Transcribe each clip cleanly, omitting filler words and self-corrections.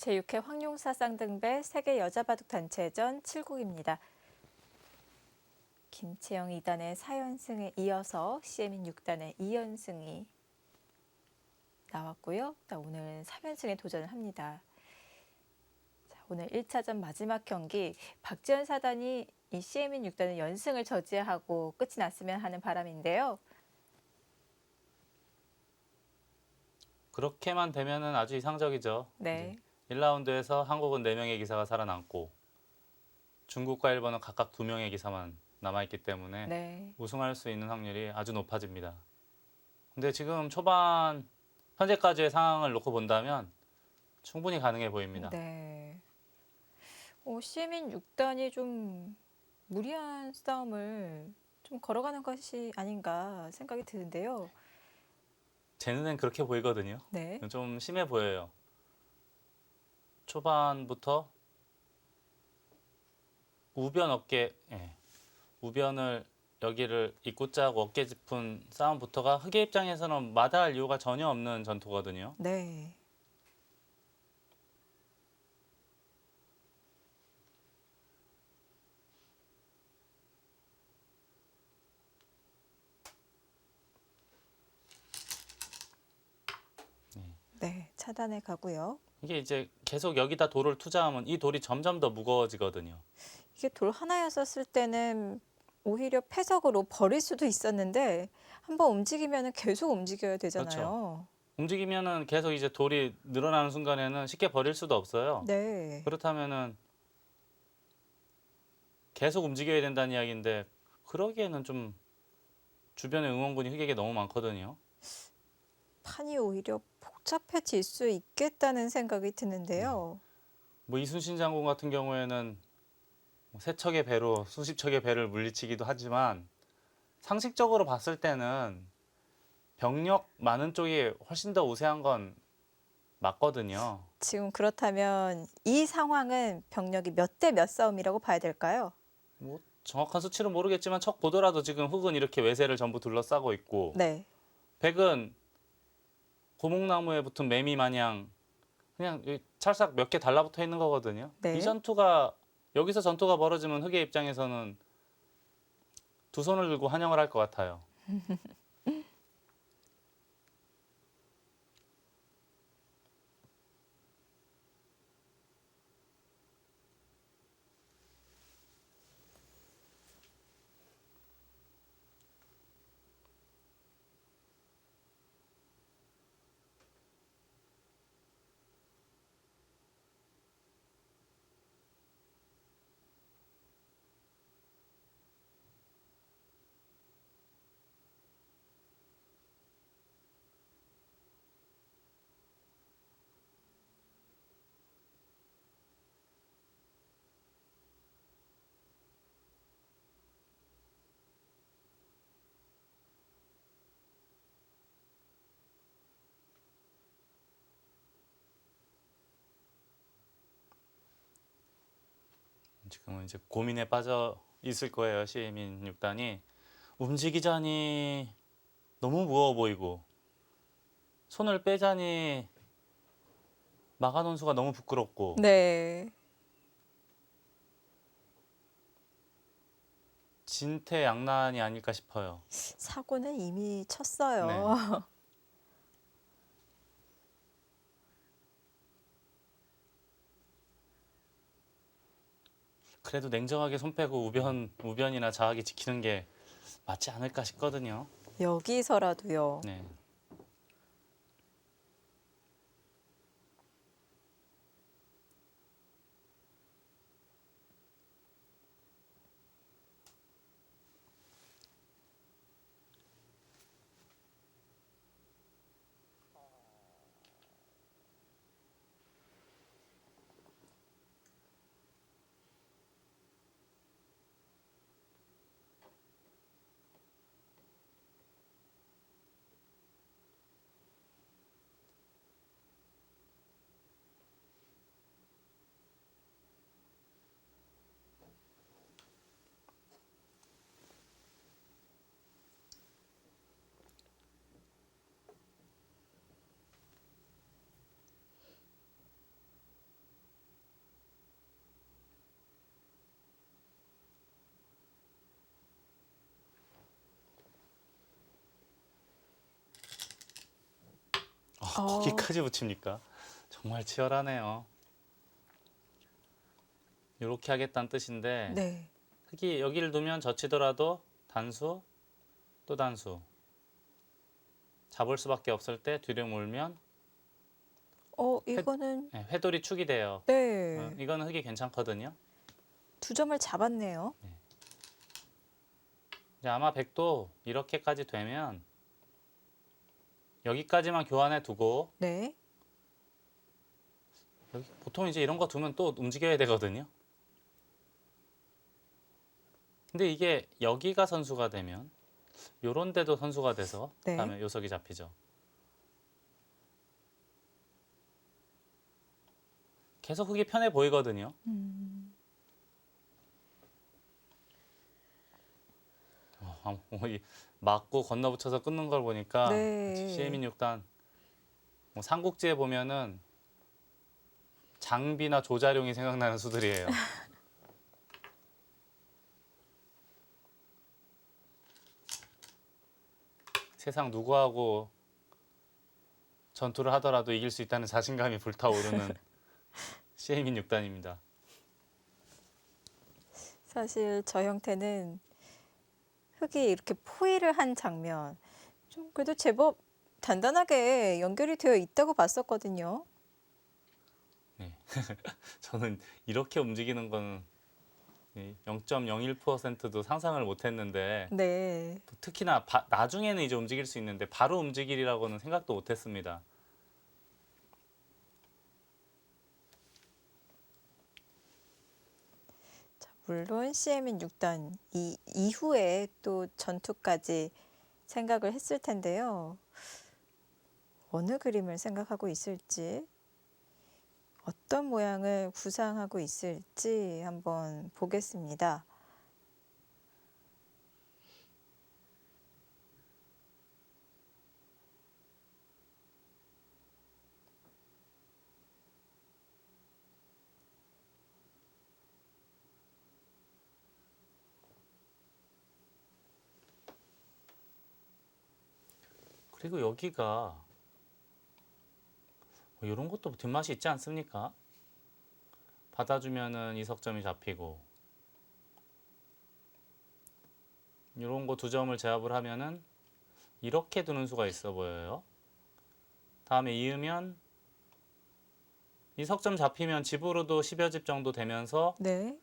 제6회 황룡사 쌍등배 세계 여자바둑단체전 7국입니다. 김채영 2단의 4연승에 이어서 CM인 6단의 2연승이 나왔고요. 오늘 3연승에 도전을 합니다. 오늘 1차전 마지막 경기 박지현 사단이 이 CM인 6단의 연승을 저지하고 끝이 났으면 하는 바람인데요. 그렇게만 되면은 아주 이상적이죠. 네. 1라운드에서 한국은 4명의 기사가 살아남고 중국과 일본은 각각 2명의 기사만 남아있기 때문에 네. 우승할 수 있는 확률이 아주 높아집니다. 근데 지금 초반 현재까지의 상황을 놓고 본다면 충분히 가능해 보입니다. 네. CM인 6단이 좀 무리한 싸움을 좀 걸어가는 것이 아닌가 생각이 드는데요. 제 눈엔 그렇게 보이거든요. 네. 좀 심해 보여요. 초반부터 우변을 여기를 입구 짜고 어깨 짚은 싸움부터가 흑의 입장에서는 마다할 이유가 전혀 없는 전투거든요. 네. 네, 차단해 가고요. 이게 이제 계속 여기다 돌을 투자하면 이 돌이 점점 더 무거워지거든요. 이게 돌 하나였었을 때는 오히려 패석으로 버릴 수도 있었는데 한번 움직이면 계속 움직여야 되잖아요. 움직이면은 계속 이제 돌이 늘어나는 순간에는 쉽게 버릴 수도 없어요. 네. 그렇다면은 계속 움직여야 된다는 이야기인데 그러기에는 좀 주변에 응원군이 흑에게 너무 많거든요. 판이 오히려 복잡해질 수 있겠다는 생각이 드는데요. 뭐 이순신 장군 같은 경우에는 세 척의 배로 수십 척의 배를 물리치기도 하지만 상식적으로 봤을 때는 병력 많은 쪽이 훨씬 더 우세한 건 맞거든요. 지금 그렇다면 이 상황은 병력이 몇 대 몇 싸움이라고 봐야 될까요? 뭐 정확한 수치는 모르겠지만 척 보더라도 지금 흑은 이렇게 외세를 전부 둘러싸고 있고 네. 백은 고목나무에 붙은 매미 마냥 그냥 찰싹 몇 개 달라붙어 있는 거거든요. 네. 이 여기서 전투가 벌어지면 흑의 입장에서는 두 손을 들고 환영을 할 것 같아요. 지금은 이제 고민에 빠져 있을 거예요. 시민 6단이 움직이자니 너무 무거워 보이고 손을 빼자니 막아놓은 수가 너무 부끄럽고 네. 진퇴양난이 아닐까 싶어요. 사고는 이미 쳤어요. 네. 그래도 냉정하게 손 빼고 우변이나 자학이 지키는 게 맞지 않을까 싶거든요. 여기서라도요. 네. 거기까지 붙입니까? 정말 치열하네요. 이렇게 하겠다는 뜻인데 네. 흙이 여기를 두면 젖히더라도 단수 또 단수 잡을 수밖에 없을 때 뒤로 몰면 이거는 회돌이 축이 돼요. 네. 이거는 흙이 괜찮거든요. 두 점을 잡았네요. 이제 아마 백도 이렇게까지 되면 여기까지만 교환해 두고 네. 보통 이제 이런 거 두면 또 움직여야 되거든요. 근데 이게 여기가 선수가 되면 요런 데도 선수가 돼서 네. 다음에 요석이 잡히죠. 계속 흙이 편해 보이거든요. 이 맞고 건너붙여서 끊는 걸 보니까 네. CM인 6단 뭐 삼국지에 보면은 장비나 조자룡이 생각나는 수들이에요. 세상 누구하고 전투를 하더라도 이길 수 있다는 자신감이 불타오르는 CM인 6단입니다. 사실 저 형태는 흙이 이렇게 포위를 한 장면 좀 그래도 제법 단단하게 연결이 되어 있다고 봤었거든요. 네. 저는 이렇게 움직이는 거는 0.01%도 상상을 못했는데 네. 특히나 나중에는 이제 움직일 수 있는데 바로 움직이리라고는 생각도 못했습니다. 물론 CM인 6단 이후에 또 전투까지 생각을 했을 텐데요. 어느 그림을 생각하고 있을지, 어떤 모양을 구상하고 있을지 한번 보겠습니다. 그리고 여기가 이런 것도 뒷맛이 있지 않습니까? 받아주면은 이석점이 잡히고 이런 거 두 점을 제압을 하면은 이렇게 두는 수가 있어 보여요. 다음에 이으면 이석점 잡히면 집으로도 10여 집 정도 되면서 네.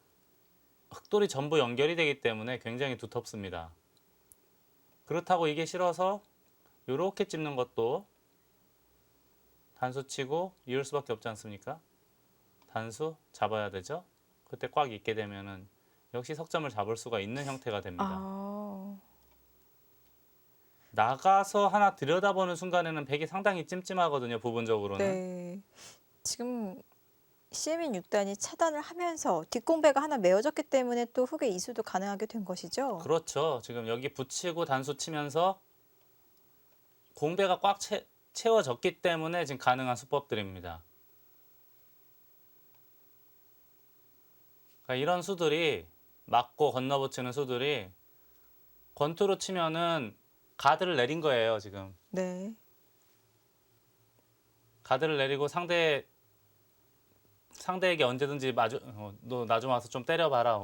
흑돌이 전부 연결이 되기 때문에 굉장히 두텁습니다. 그렇다고 이게 싫어서 이렇게 찝는 것도 단수 치고 이을 수밖에 없지 않습니까? 단수 잡아야 되죠. 그때 꽉 있게 되면은 역시 석점을 잡을 수가 있는 형태가 됩니다. 나가서 하나 들여다보는 순간에는 백이 상당히 찜찜하거든요. 부분적으로는. 네. 지금 CM인 6단이 차단을 하면서 뒷공배가 하나 메어졌기 때문에 또 흙의 이수도 가능하게 된 것이죠. 그렇죠. 지금 여기 붙이고 단수 치면서 공배가 꽉 채워졌기 때문에 지금 가능한 수법들입니다. 그러니까 이런 수들이 맞고 건너붙이는 수들이 권투로 치면은 가드를 내린 거예요. 지금 네. 가드를 내리고 상대에게 언제든지 너 나 좀 와서 좀 때려봐라.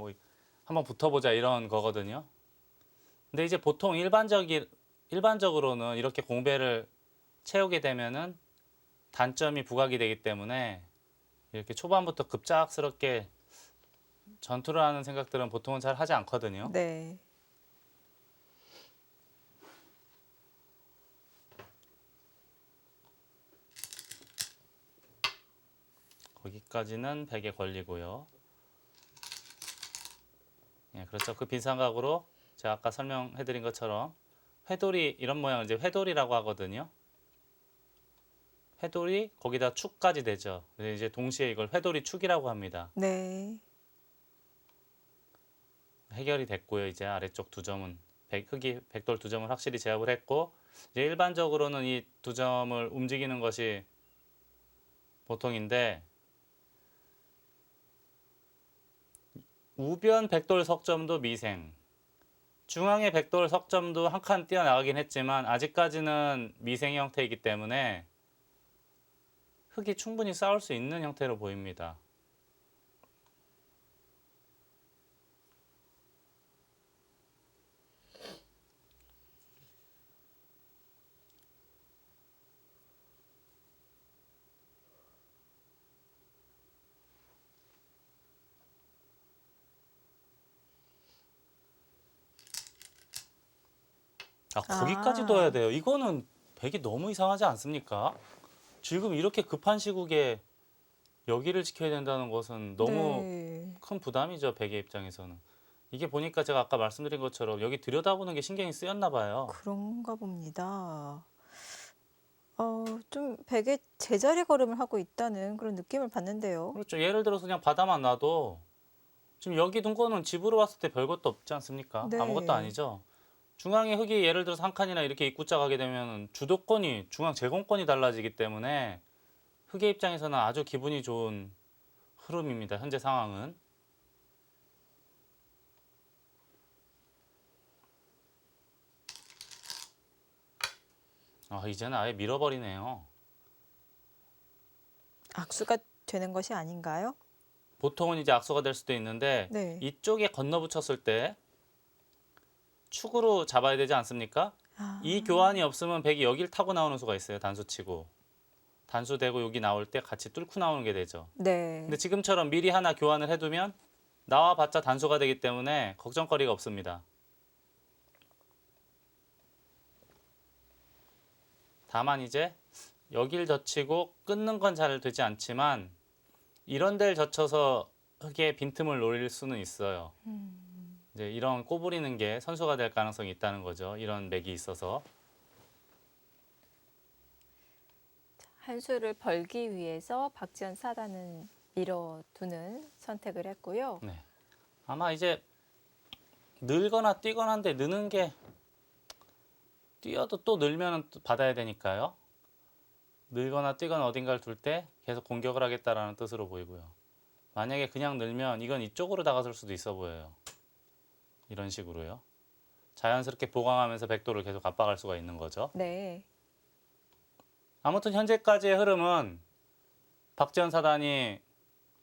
한번 붙어보자 이런 거거든요. 근데 이제 보통 일반적으로는 이렇게 공배를 채우게 되면은 단점이 부각이 되기 때문에 이렇게 초반부터 급작스럽게 전투를 하는 생각들은 보통은 잘 하지 않거든요. 네. 거기까지는 100에 걸리고요. 예, 그렇죠. 그 빈삼각으로 제가 아까 설명해드린 것처럼 회돌이 이런 모양을 이제 회돌이라고 하거든요. 회돌이 거기다 축까지 되죠. 그래서 이제 동시에 이걸 회돌이 축이라고 합니다. 네. 해결이 됐고요. 이제 아래쪽 두 점은 흙이 백돌 두 점을 확실히 제압을 했고 이제 일반적으로는 이 두 점을 움직이는 것이 보통인데 우변 백돌 석점도 미생, 중앙의 백돌 석점도 한 칸 뛰어나가긴 했지만 아직까지는 미생 형태이기 때문에 흙이 충분히 쌓을 수 있는 형태로 보입니다. 거기까지 둬야 돼요. 이거는 백이 너무 이상하지 않습니까? 지금 이렇게 급한 시국에 여기를 지켜야 된다는 것은 너무 네. 큰 부담이죠, 백의 입장에서는. 이게 보니까 제가 아까 말씀드린 것처럼 여기 들여다보는 게 신경이 쓰였나 봐요. 그런가 봅니다. 좀 베개 제자리 걸음을 하고 있다는 그런 느낌을 받는데요. 그렇죠. 예를 들어서 그냥 바다만 놔도 지금 여기 둔 거는 집으로 봤을 때 별것도 없지 않습니까? 아무것도 네. 아니죠. 중앙에 흙이 예를 들어서 한 칸이나 이렇게 입구자 가게 되면 주도권이, 중앙 제공권이 달라지기 때문에 흙의 입장에서는 아주 기분이 좋은 흐름입니다. 현재 상황은. 이제는 아예 밀어버리네요. 악수가 되는 것이 아닌가요? 보통은 이제 악수가 될 수도 있는데 네. 이쪽에 건너붙였을 때 축으로 잡아야 되지 않습니까? 아, 이 교환이 없으면 백이 여길 타고 나오는 수가 있어요. 단수치고. 단수되고 여기 나올 때 같이 뚫고 나오는 게 되죠. 네. 근데 지금처럼 미리 하나 교환을 해두면 나와봤자 단수가 되기 때문에 걱정거리가 없습니다. 다만 이제 여길 젖히고 끊는 건 잘 되지 않지만 이런 데를 젖혀서 흙에 빈틈을 노릴 수는 있어요. 이제 이런 꼬부리는 게 선수가 될 가능성이 있다는 거죠. 이런 맥이 있어서. 한 수를 벌기 위해서 박지현 사단은 밀어두는 선택을 했고요. 네. 아마 이제 늘거나 뛰거나 한데 느는 게 뛰어도 또 늘면 받아야 되니까요. 늘거나 뛰거나 어딘가를 둘 때 계속 공격을 하겠다라는 뜻으로 보이고요. 만약에 그냥 늘면 이건 이쪽으로 다가설 수도 있어 보여요. 이런 식으로요. 자연스럽게 보강하면서 백도를 계속 압박할 수가 있는 거죠. 네. 아무튼 현재까지의 흐름은 박지현 사단이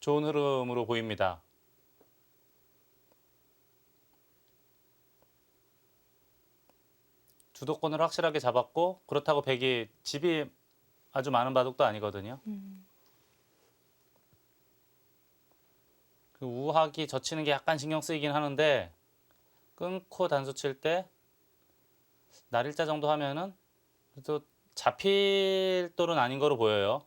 좋은 흐름으로 보입니다. 주도권을 확실하게 잡았고 그렇다고 백이 집이 아주 많은 바둑도 아니거든요. 그 우하기 젖히는 게 약간 신경 쓰이긴 하는데 끊고 단수 칠 때 날일자 정도 하면은 그래도 잡힐 돌은 아닌 거로 보여요.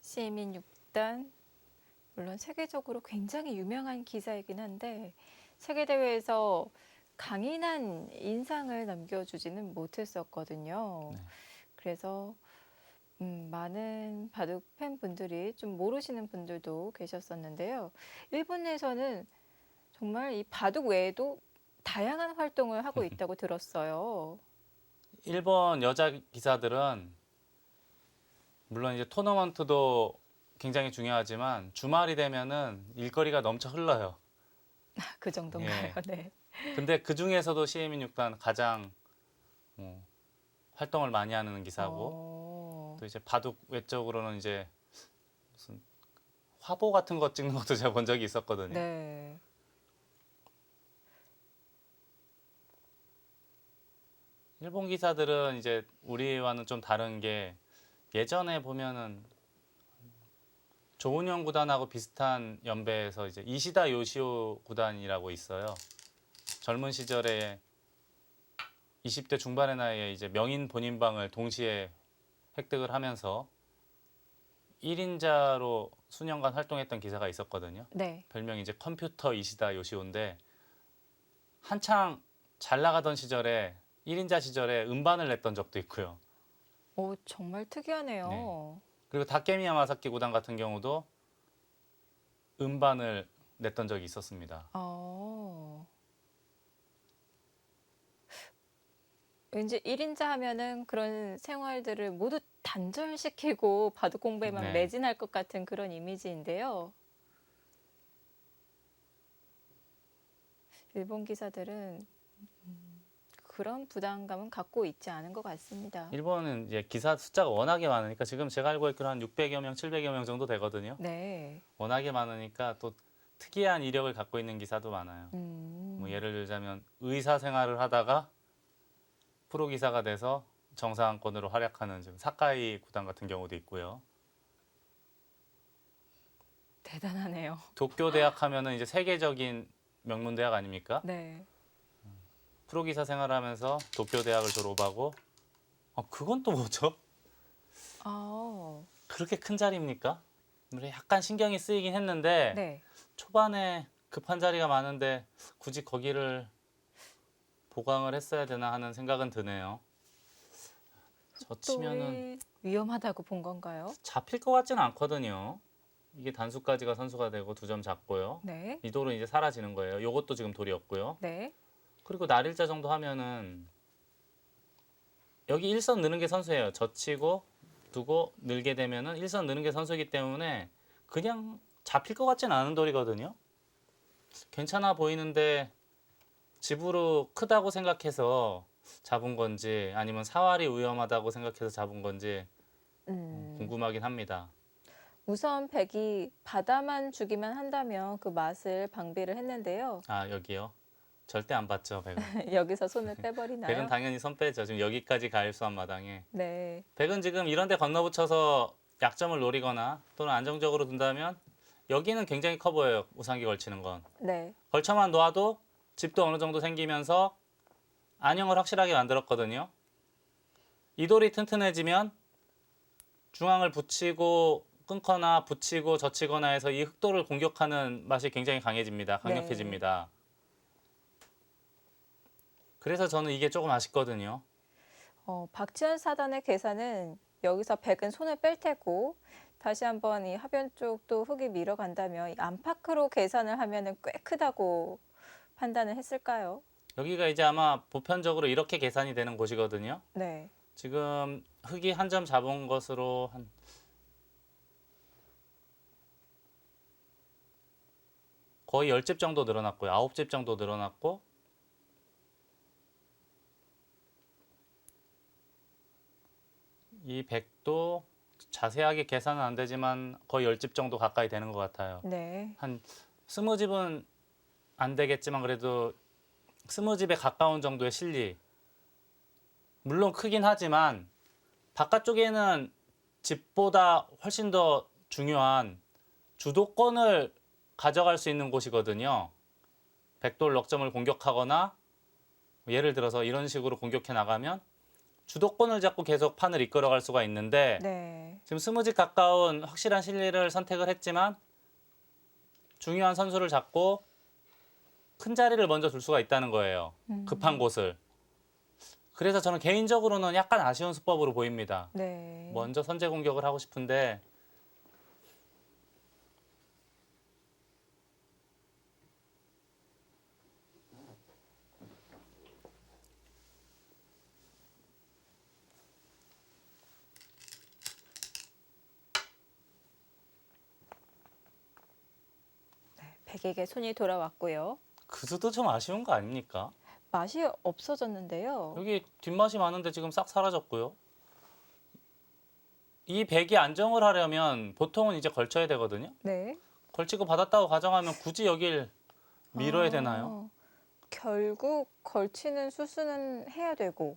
시민 6단 물론 세계적으로 굉장히 유명한 기사이긴 한데 세계 대회에서 강인한 인상을 남겨주지는 못했었거든요. 네. 그래서 많은 바둑 팬분들이 좀 모르시는 분들도 계셨었는데요. 일본에서는 정말 이 바둑 외에도 다양한 활동을 하고 있다고 들었어요. 일본 여자 기사들은 물론 이제 토너먼트도 굉장히 중요하지만 주말이 되면은 일거리가 넘쳐 흘러요. 그 정도인가요? 예. 네. 근데 그 중에서도 시에민 6단 가장 활동을 많이 하는 기사고 또 이제 바둑 외적으로는 이제 무슨 화보 같은 거 찍는 것도 제가 본 적이 있었거든요. 네. 일본 기사들은 이제 우리와는 좀 다른 게 예전에 보면은 조은영 구단하고 비슷한 연배에서 이제 이시다 요시오 구단이라고 있어요. 젊은 시절에 20대 중반의 나이에 이제 명인 본인방을 동시에 획득을 하면서 1인자로 수년간 활동했던 기사가 있었거든요. 네. 별명이 이제 컴퓨터 이시다 요시오인데 한창 잘 나가던 시절에 1인자 시절에 음반을 냈던 적도 있고요. 오, 정말 특이하네요. 네. 그리고 다케미 야마사키 구단 같은 경우도 음반을 냈던 적이 있었습니다. 어, 왠지 1인자 하면은 그런 생활들을 모두 단절시키고 바둑 공부에만 네. 매진할 것 같은 그런 이미지인데요. 일본 기사들은 그런 부담감은 갖고 있지 않은 것 같습니다. 일본은 이제 기사 숫자가 워낙에 많으니까 지금 제가 알고 있기로 한 600여 명, 700여 명 정도 되거든요. 네. 워낙에 많으니까 또 특이한 이력을 갖고 있는 기사도 많아요. 뭐 음, 예를 들자면 의사 생활을 하다가 프로 기사가 돼서 정상권으로 활약하는 지금 사카이 구단 같은 경우도 있고요. 대단하네요. 도쿄 대학 하면은 이제 세계적인 명문 대학 아닙니까? 네. 프로 기사 생활하면서 도쿄 대학을 졸업하고 그건 또 뭐죠? 아, 그렇게 큰 자리입니까? 약간 신경이 쓰이긴 했는데 네. 초반에 급한 자리가 많은데 굳이 거기를 보강을 했어야 되나 하는 생각은 드네요. 저 치면은 똘이 위험하다고 본 건가요? 잡힐 것 같지는 않거든요. 이게 단수까지가 선수가 되고 2점 잡고요. 네. 이 돌은 이제 사라지는 거예요. 요것도 지금 돌이었고요. 네. 그리고 날일자 정도 하면은 여기 1선 느는 게 선수예요. 젖히고 두고 늘게 되면은 1선 느는 게 선수이기 때문에 그냥 잡힐 것 같지는 않은 돌이거든요. 괜찮아 보이는데 집으로 크다고 생각해서 잡은 건지 아니면 사활이 위험하다고 생각해서 잡은 건지 궁금하긴 합니다. 우선 백이 바다만 주기만 한다면 그 맛을 방비를 했는데요. 아, 여기요? 절대 안 봤죠, 백은. 여기서 손을 백은 빼버리나요? 당연히 손 빼죠. 지금 여기까지 가일수한 마당에. 네. 백은 지금 이런 데 건너붙여서 약점을 노리거나 또는 안정적으로 둔다면 여기는 굉장히 커 보여요. 우상기 걸치는 건. 네. 걸쳐만 놓아도 집도 어느 정도 생기면서 안형을 확실하게 만들었거든요. 이 돌이 튼튼해지면 중앙을 붙이고 끊거나 붙이고 젖히거나 해서 이 흑돌을 공격하는 맛이 굉장히 강해집니다. 강력해집니다. 그래서 저는 이게 조금 아쉽거든요. 박지원 사단의 계산은 여기서 백은 손을 뺄 테고 다시 한번 이 하변 쪽도 흙이 밀어간다면 이 안팎으로 계산을 하면은 꽤 크다고 판단을 했을까요? 여기가 이제 아마 보편적으로 이렇게 계산이 되는 곳이거든요. 네. 지금 흑이 한 점 잡은 것으로 한 거의 10집 정도 늘어났고요. 9집 정도 늘어났고 이 100도 자세하게 계산은 안 되지만 거의 10집 정도 가까이 되는 것 같아요. 네. 한 20집은 안 되겠지만 그래도 20집에 가까운 정도의 실리. 물론 크긴 하지만 바깥쪽에는 집보다 훨씬 더 중요한 주도권을 가져갈 수 있는 곳이거든요. 백돌 넉점을 공격하거나 예를 들어서 이런 식으로 공격해 나가면 주도권을 잡고 계속 판을 이끌어갈 수가 있는데 네. 지금 20집 가까운 확실한 실리를 선택을 했지만 중요한 선수를 잡고 큰 자리를 먼저 둘 수가 있다는 거예요. 급한 곳을. 그래서 저는 개인적으로는 약간 아쉬운 수법으로 보입니다. 네. 먼저 선제 공격을 하고 싶은데 백에게 손이 돌아왔고요. 그 수도 좀 아쉬운 거 아닙니까? 맛이 없어졌는데요. 여기 뒷맛이 많은데 지금 싹 사라졌고요. 이 백이 안정을 하려면 보통은 이제 걸쳐야 되거든요. 네. 걸치고 받았다고 가정하면 굳이 여길 밀어야 되나요? 결국 걸치는 수순은 해야 되고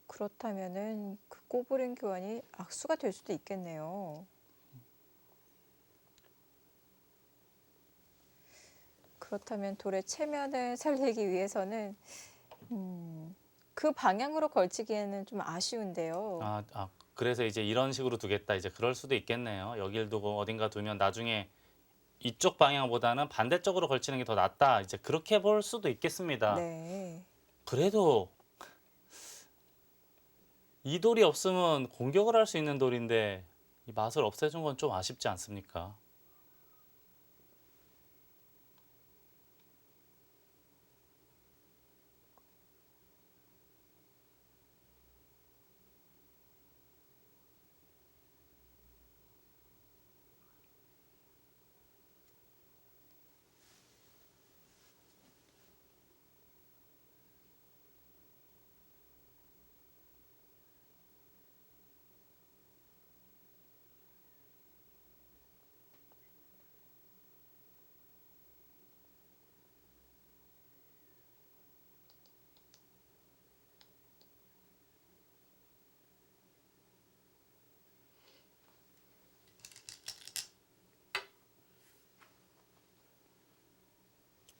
그렇다면은 그 꼬부린 교환이 악수가 될 수도 있겠네요. 그렇다면 돌의 체면을 살리기 위해서는 그 방향으로 걸치기에는 좀 아쉬운데요. 그래서 이제 이런 식으로 두겠다. 이제 그럴 수도 있겠네요. 여길 두고 어딘가 두면 나중에 이쪽 방향보다는 반대쪽으로 걸치는 게 더 낫다. 이제 그렇게 볼 수도 있겠습니다. 네. 그래도 이 돌이 없으면 공격을 할 수 있는 돌인데 이 맛을 없애준 건 좀 아쉽지 않습니까?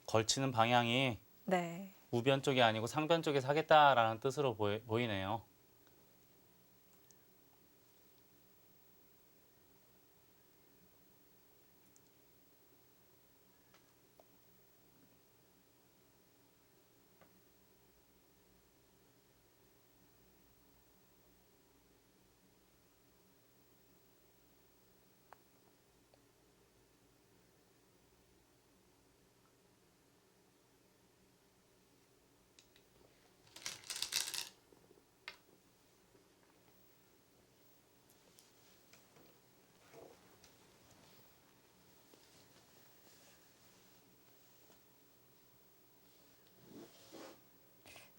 걸치는 방향이 네. 우변 쪽이 아니고 상변 쪽에서 하겠다라는 뜻으로 보이네요.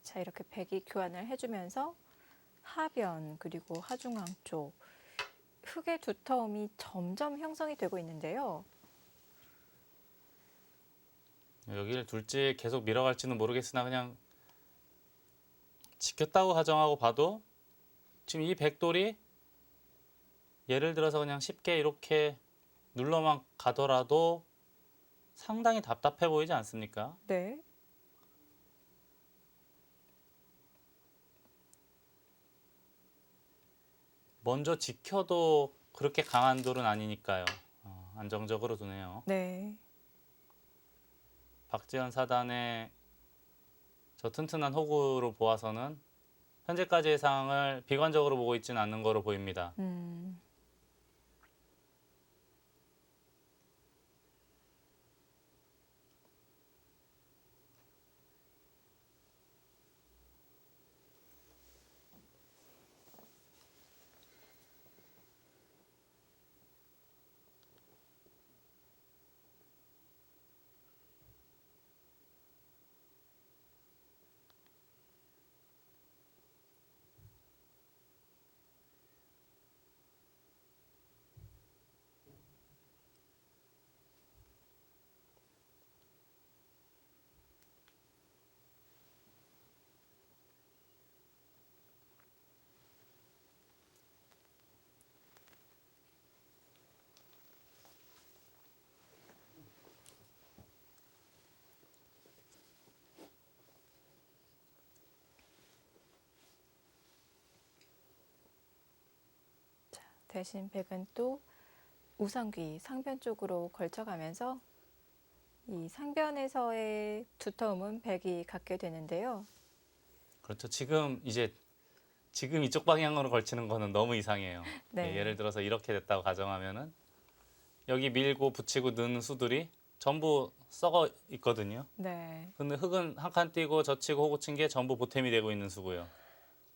자, 이렇게 백이 교환을 해주면서 하변 그리고 하중앙 쪽 흙의 두터움이 점점 형성이 되고 있는데요. 여기를 둘지 계속 밀어갈지는 모르겠으나 그냥 지켰다고 가정하고 봐도 지금 이 백돌이 예를 들어서 그냥 쉽게 이렇게 눌러만 가더라도 상당히 답답해 보이지 않습니까? 네. 먼저 지켜도 그렇게 강한 돌은 아니니까요. 안정적으로 두네요. 네. 박지현 사단의 저 튼튼한 호구로 보아서는 현재까지의 상황을 비관적으로 보고 있지는 않는 거로 보입니다. 대신 백은 또 우상귀 상변 쪽으로 걸쳐가면서 이 상변에서의 두터움은 백이 갖게 되는데요. 그렇죠. 지금 이쪽 방향으로 걸치는 거는 너무 이상해요. 네. 예를 들어서 이렇게 됐다고 가정하면은 여기 밀고 붙이고 넣는 수들이 전부 썩어 있거든요. 네. 근데 흙은 한 칸 띄고 젖히고 호구 친 게 전부 보탬이 되고 있는 수고요.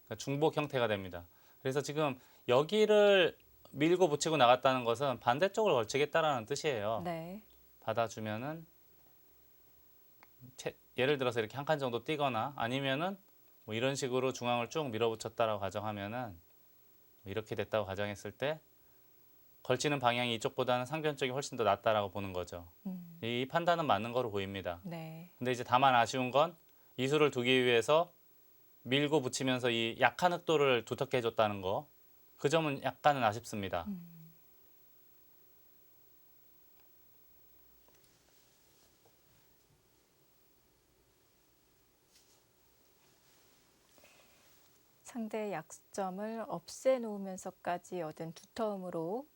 그러니까 중복 형태가 됩니다. 그래서 지금 여기를 밀고 붙이고 나갔다는 것은 반대쪽을 걸치겠다라는 뜻이에요. 네. 받아주면은 예를 들어서 이렇게 한 칸 정도 띄거나 아니면은 뭐 이런 식으로 중앙을 쭉 밀어붙였다라고 가정하면은 이렇게 됐다고 가정했을 때 걸치는 방향이 이쪽보다는 상변 쪽이 훨씬 더 낫다라고 보는 거죠. 이 판단은 맞는 거로 보입니다. 네. 근데 이제 다만 아쉬운 건 이수를 두기 위해서 밀고 붙이면서 이 약한 흑도를 두텁게 해줬다는 거. 그 점은 약간은 아쉽습니다. 상대의 약점을 없애놓으면서까지 얻은 두터움으로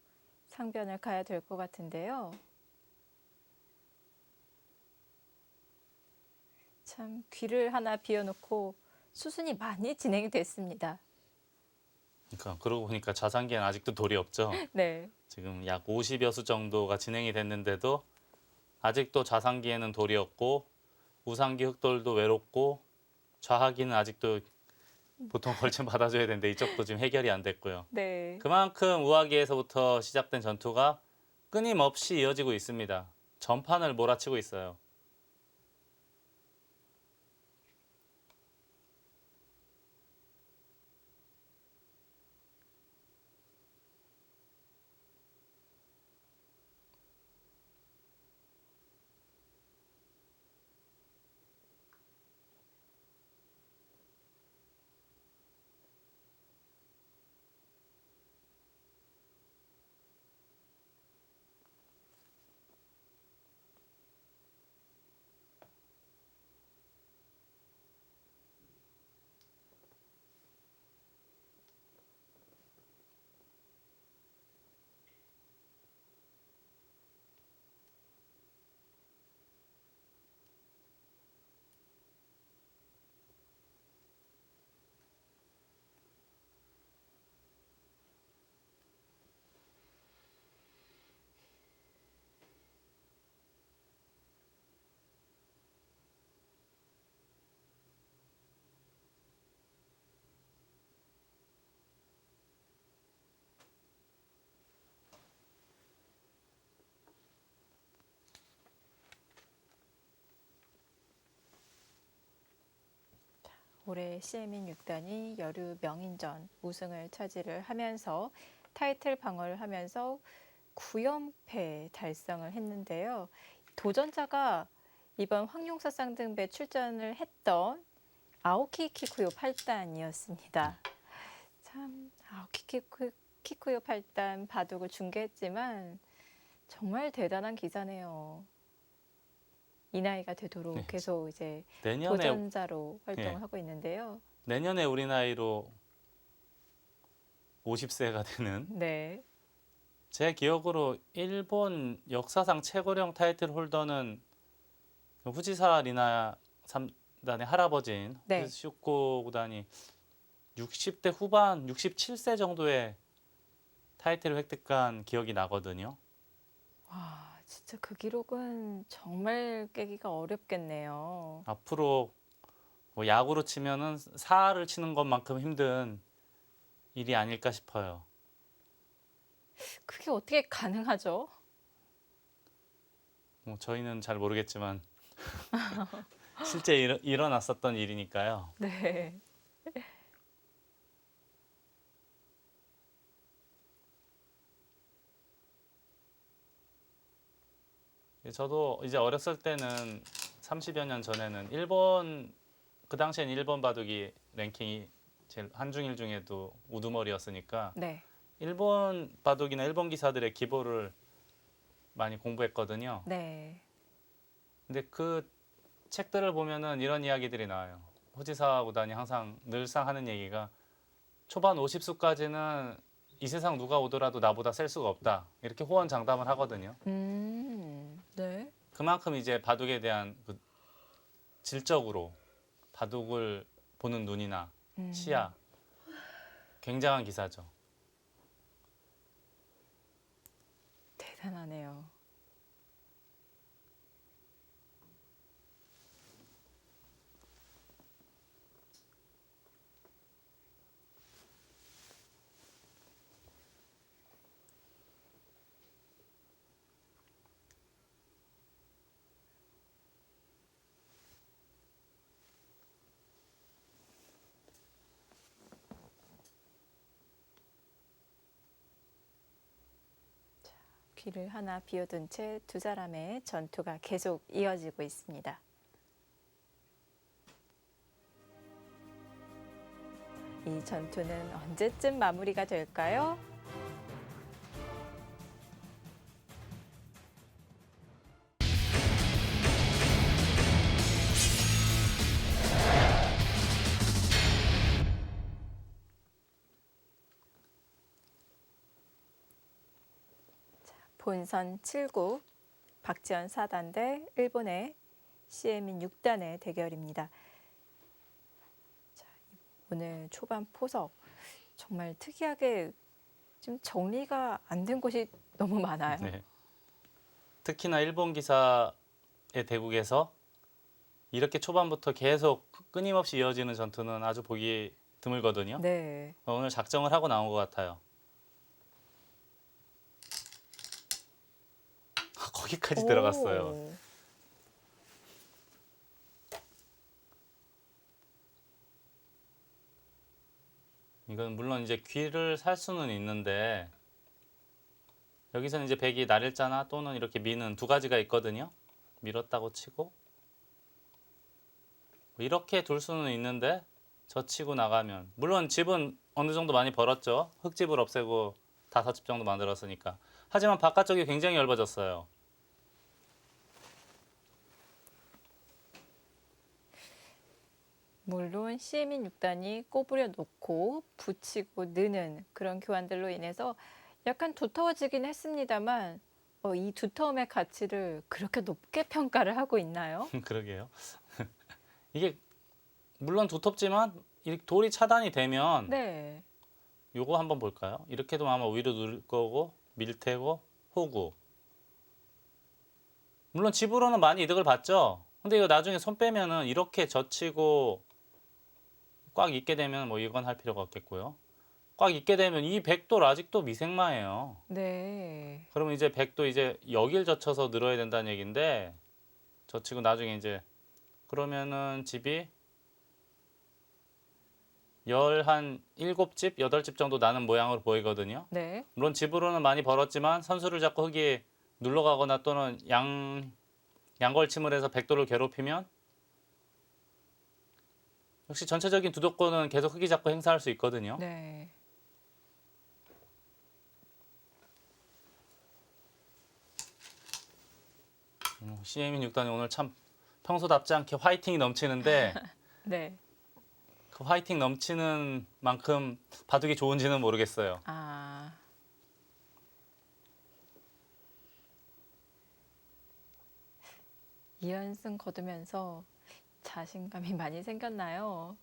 상변을 가야 될 것 같은데요. 참 귀를 하나 비워놓고 수순이 많이 진행이 됐습니다. 그러니까 그러고 보니까 좌상기에는 아직도 돌이 없죠. 네. 지금 약 50여 수 정도가 진행이 됐는데도 아직도 좌상기에는 돌이 없고 우상기 흑돌도 외롭고 좌하기는 아직도 보통 벌침 받아줘야 되는데 이쪽도 지금 해결이 안 됐고요. 네. 그만큼 우하기에서부터 시작된 전투가 끊임없이 이어지고 있습니다. 전판을 몰아치고 있어요. 올해 CM인 6단이 여류 명인전 우승을 차지를 하면서 타이틀 방어를 하면서 9연패 달성을 했는데요. 도전자가 이번 황룡사 쌍등배 출전을 했던 아오키 키쿠요 8단이었습니다. 참 아오키 키쿠요 8단 바둑을 중계했지만 정말 대단한 기사네요. 이 나이가 되도록 네. 계속 이제 내년에 도전자로 활동을 네. 하고 있는데요. 내년에 우리 나이로 50세가 되는 네. 제 기억으로 일본 역사상 최고령 타이틀 홀더는 후지사 리나 3단의 할아버지인 네. 후지쇼코 구단이 60대 후반, 67세 정도의 타이틀을 획득한 기억이 나거든요. 와, 진짜 그 기록은 정말 깨기가 어렵겠네요. 앞으로 뭐 야구로 치면은 사활을 치는 것만큼 힘든 일이 아닐까 싶어요. 그게 어떻게 가능하죠? 뭐 저희는 잘 모르겠지만 실제 일어났었던 일이니까요. 네. 저도 이제 어렸을 때는 30여 년 전에는 일본 그 당시엔 일본 바둑이 랭킹이 제일 한중일 중에도 우두머리였으니까 네. 일본 바둑이나 일본 기사들의 기보를 많이 공부했거든요. 네. 근데 그 책들을 보면은 이런 이야기들이 나와요. 후지사 구단이 항상 늘상 하는 얘기가 초반 50수까지는 이 세상 누가 오더라도 나보다 셀 수가 없다. 이렇게 호언장담을 하거든요. 네. 그만큼 이제 바둑에 대한 그 질적으로 바둑을 보는 눈이나 시야 굉장한 기사죠. 대단하네요. 귀를 하나 비워둔 채 두 사람의 전투가 계속 이어지고 있습니다. 이 전투는 언제쯤 마무리가 될까요? 본선 7국 박지원 4단 대 일본의 CM인 6단의 대결입니다. 자, 오늘 초반 포석 정말 특이하게 좀 정리가 안 된 곳이 너무 많아요. 네. 특히나 일본 기사의 대국에서 이렇게 초반부터 계속 끊임없이 이어지는 전투는 아주 보기 드물거든요. 네. 오늘 작정을 하고 나온 것 같아요. 거기까지 들어갔어요. 오. 이건 물론 이제 귀를 살 수는 있는데 여기서는 이제 백이 날일자나 또는 이렇게 미는 두 가지가 있거든요. 밀었다고 치고 이렇게 둘 수는 있는데 젖히고 나가면 물론 집은 어느 정도 많이 벌었죠. 흙집을 없애고 5집 정도 만들었으니까. 하지만 바깥쪽이 굉장히 얇아졌어요. 물론 CM인 6단이 꼬부려 놓고 붙이고 느는 그런 교환들로 인해서 약간 두터워지긴 했습니다만 이 두터움의 가치를 그렇게 높게 평가를 하고 있나요? 그러게요. 이게 물론 두텁지만 이 돌이 차단이 되면 네. 요거 한번 볼까요? 이렇게도 아마 위로 누를 거고 밀테고 호구. 물론 집으로는 많이 이득을 봤죠. 근데 이거 나중에 손 빼면은 이렇게 젖히고 꽉 익게 되면 뭐 이건 할 필요가 없겠고요. 꽉 익게 되면 이 백돌 아직도 미생마예요. 네. 그러면 이제 백도 이제 여길 젖혀서 늘어야 된다는 얘기인데 젖히고 나중에 이제 그러면은 집이 열 한 7집, 8집 정도 나는 모양으로 보이거든요. 네. 물론 집으로는 많이 벌었지만 선수를 잡고 흙이 눌러가거나 또는 양걸침을 해서 백도를 괴롭히면 역시 전체적인 주도권은 계속 흙이 잡고 행사할 수 있거든요. 네. CM인 6단이 오늘 참 평소답지 않게 화이팅이 넘치는데 네. 그 화이팅 넘치는 만큼 바둑이 좋은지는 모르겠어요. 아. 2연승 거두면서 자신감이 많이 생겼나요?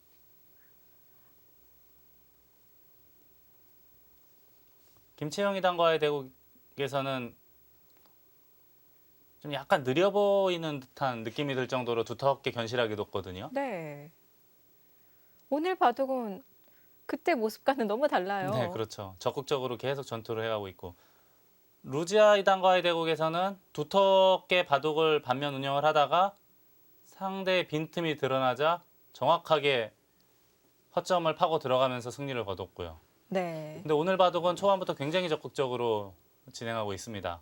김채영 이단과의 대국에서는 좀 약간 느려 보이는 듯한 느낌이 들 정도로 두텁게 견실하게 뒀거든요. 네. 오늘 바둑은 그때 모습과는 너무 달라요. 네, 그렇죠. 적극적으로 계속 전투를 해가고 있고 루지아 이단과의 대국에서는 두텁게 바둑을 반면 운영을 하다가 상대의 빈틈이 드러나자 정확하게 허점을 파고 들어가면서 승리를 거뒀고요. 네. 근데 오늘 바둑은 초반부터 굉장히 적극적으로 진행하고 있습니다.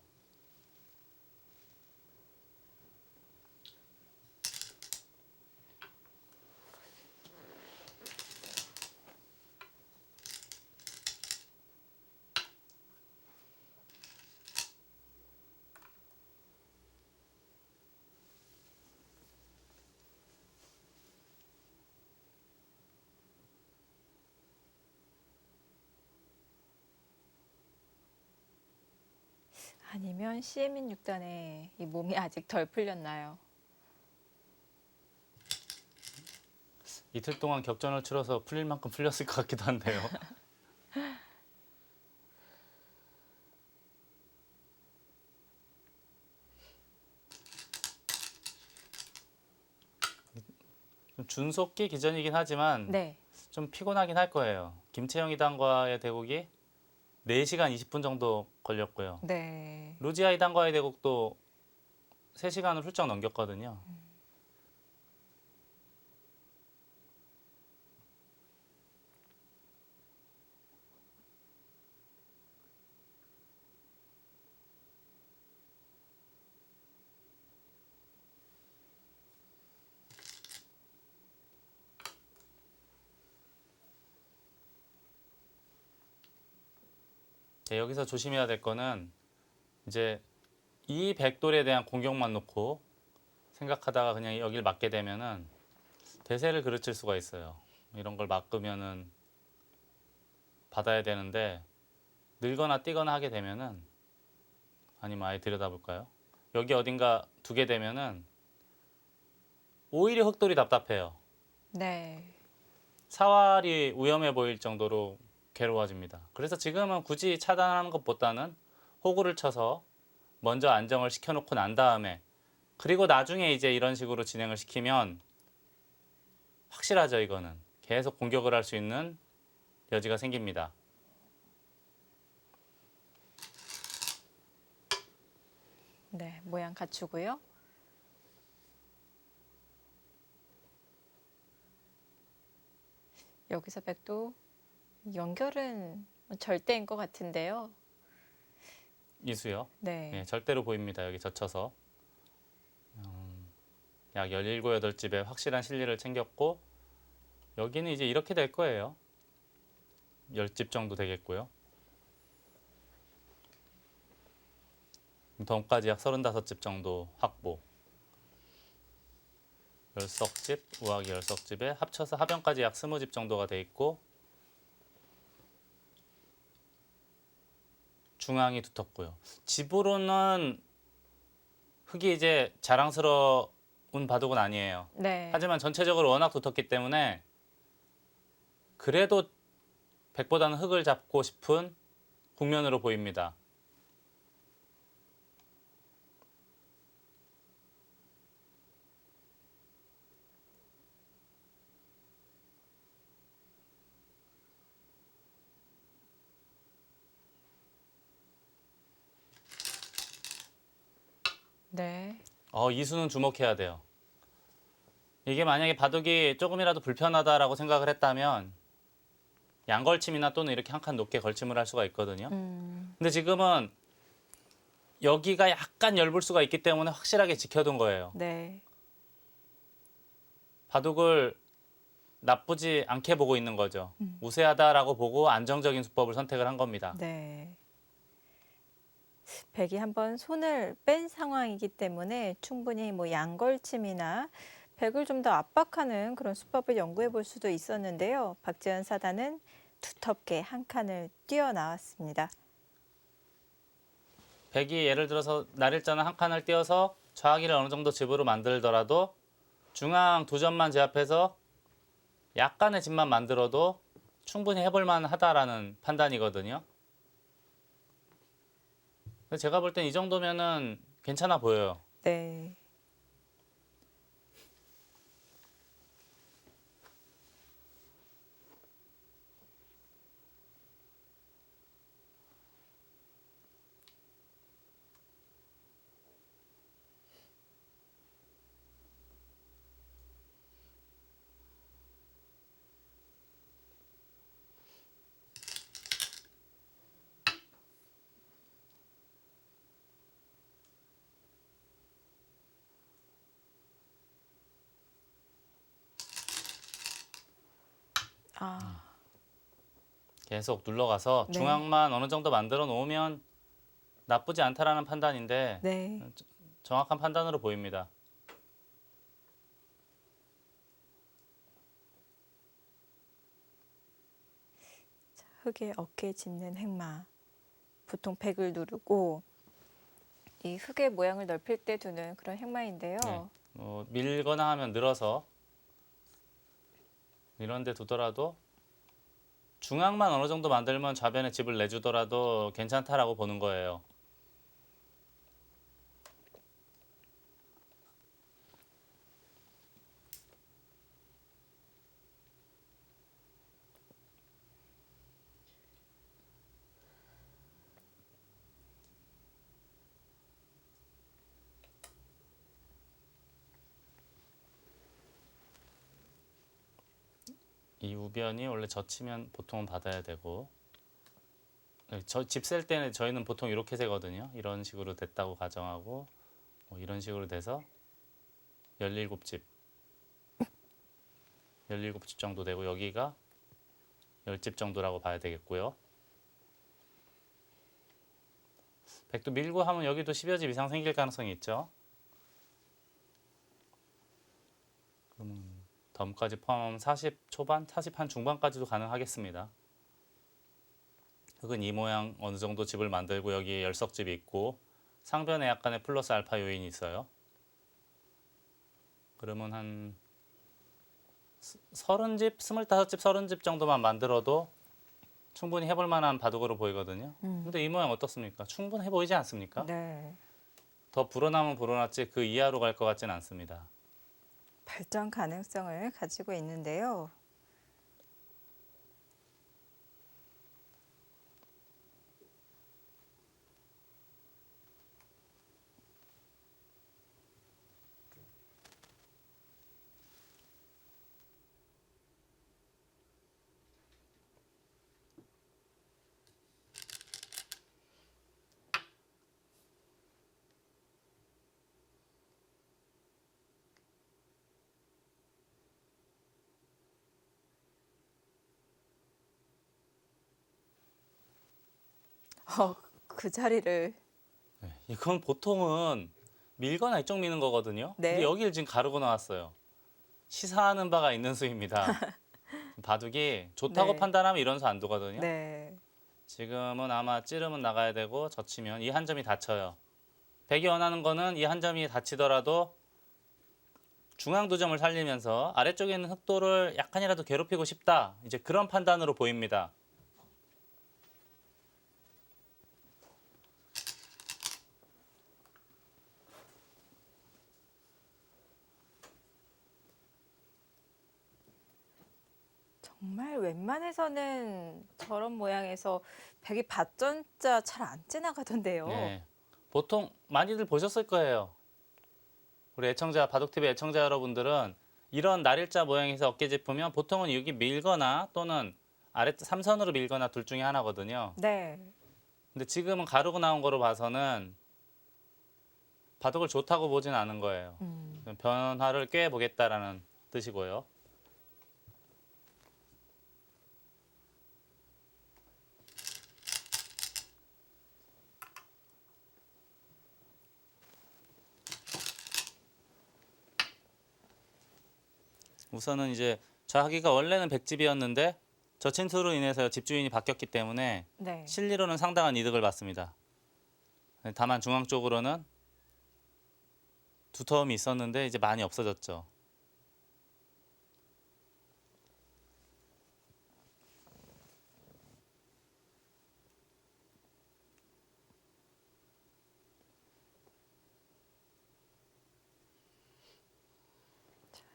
아니면 CM인 6단의 이 몸이 아직 덜 풀렸나요? 이틀 동안 격전을 치러서 풀릴 만큼 풀렸을 것 같기도 한데요. 좀 준속기 기전이긴 하지만 네. 좀 피곤하긴 할 거예요. 김채영 이단과의 대국이 4시간 20분 정도 걸렸고요. 네. 루지아 이단과의 대국도 3시간을 훌쩍 넘겼거든요. 네, 여기서 조심해야 될 거는 이제 이 백돌에 대한 공격만 놓고 생각하다가 그냥 여길 막게 되면은 대세를 그르칠 수가 있어요. 이런 걸 막으면은 받아야 되는데 늘거나 뛰거나 하게 되면은 아니면 아예 들여다볼까요? 여기 어딘가 두게 되면은 오히려 흑돌이 답답해요. 네. 사활이 위험해 보일 정도로 괴로워집니다. 그래서 지금은 굳이 차단하는 것보다는 호구를 쳐서 먼저 안정을 시켜놓고 난 다음에 그리고 나중에 이제 이런 식으로 진행을 시키면 확실하죠. 이거는 계속 공격을 할 수 있는 여지가 생깁니다. 네. 모양 갖추고요. 여기서 백도 연결은 절대인 것 같은데요. 이수요. 네. 네, 절대로 보입니다. 여기 젖혀서 약 17, 8집에 확실한 실리를 챙겼고 여기는 이제 이렇게 될 거예요. 10집 정도 되겠고요. 덤까지 약 35집 정도 확보. 열석집, 우아기 열석집에 합쳐서 하변까지 약 20집 정도가 돼 있고 중앙이 두텁고요. 집으로는 흙이 이제 자랑스러운 바둑은 아니에요. 네. 하지만 전체적으로 워낙 두텁기 때문에 그래도 백보다는 흙을 잡고 싶은 국면으로 보입니다. 네. 이수는 주목해야 돼요. 이게 만약에 바둑이 조금이라도 불편하다라고 생각을 했다면 양걸침이나 또는 이렇게 한 칸 높게 걸침을 할 수가 있거든요. 음. 근데 지금은 여기가 약간 엷을 수가 있기 때문에 확실하게 지켜둔 거예요. 네. 바둑을 나쁘지 않게 보고 있는 거죠. 음. 우세하다라고 보고 안정적인 수법을 선택을 한 겁니다. 네. 백이 한번 손을 뺀 상황이기 때문에 충분히 뭐 양걸침이나 백을 좀 더 압박하는 그런 수법을 연구해 볼 수도 있었는데요. 박지현 사단은 두텁게 한 칸을 뛰어나왔습니다. 백이 예를 들어서 날일자는 한 칸을 띄어서 좌기를 어느 정도 집으로 만들더라도 중앙 두 점만 제압해서 약간의 집만 만들어도 충분히 해볼 만하다라는 판단이거든요. 근데 제가 볼 땐 이 정도면은 괜찮아 보여요. 네. 아, 계속 눌러가서 네. 중앙만 어느 정도 만들어 놓으면 나쁘지 않다라는 판단인데 네. 정확한 판단으로 보입니다. 흙에 어깨 짚는 행마. 보통 백을 누르고 이 흙의 모양을 넓힐 때 두는 그런 행마인데요. 네. 밀거나 하면 늘어서 이런 데 두더라도 중앙만 어느 정도 만들면 좌변에 집을 내주더라도 괜찮다라고 보는 거예요. 이 우변이 원래 젖히면 보통은 받아야 되고 집 셀 때는 저희는 보통 이렇게 세거든요. 이런 식으로 됐다고 가정하고 뭐 이런 식으로 돼서 17집 17집 정도 되고 여기가 10집 정도라고 봐야 되겠고요. 백도 밀고 하면 여기도 10여 집 이상 생길 가능성이 있죠. 그러면 덤까지 포함하면 40 초반, 40 한 중반까지도 가능하겠습니다. 흙은 이 모양 어느 정도 집을 만들고 여기에 열석집이 있고 상변에 약간의 플러스 알파 요인이 있어요. 그러면 한 30집, 25집, 30집 정도만 만들어도 충분히 해볼 만한 바둑으로 보이거든요. 근데 이 모양 어떻습니까? 충분해 보이지 않습니까? 네. 더 불어나면 불어났지 그 이하로 갈 것 같지는 않습니다. 발전 가능성을 가지고 있는데요. 그 자리를 이건 보통은 밀거나 이쪽 미는 거거든요. 네. 근데 여기를 지금 가르고 나왔어요. 시사하는 바가 있는 수입니다. 바둑이 좋다고 네. 판단하면 이런 수 안 두거든요. 네. 지금은 아마 찌르면 나가야 되고 젖히면 이 한 점이 닫혀요. 백이 원하는 거는 이 한 점이 닫히더라도 중앙 두 점을 살리면서 아래쪽에 있는 흑도를 약간이라도 괴롭히고 싶다. 이제 그런 판단으로 보입니다. 정말 웬만해서는 저런 모양에서 백이 받전자 잘 안 지나가던데요. 네. 보통 많이들 보셨을 거예요. 우리 애청자, 바둑TV 애청자 여러분들은 이런 날일자 모양에서 어깨 짚으면 보통은 여기 밀거나 또는 아래 삼선으로 밀거나 둘 중에 하나거든요. 네. 근데 지금은 가르고 나온 거로 봐서는 바둑을 좋다고 보진 않은 거예요. 변화를 꾀해 보겠다라는 뜻이고요. 우선은 이제 좌하기가 원래는 백집이었는데 저친수로 인해서 집주인이 바뀌었기 때문에 네. 실리로는 상당한 이득을 받습니다. 다만 중앙 쪽으로는 두터움이 있었는데 이제 많이 없어졌죠.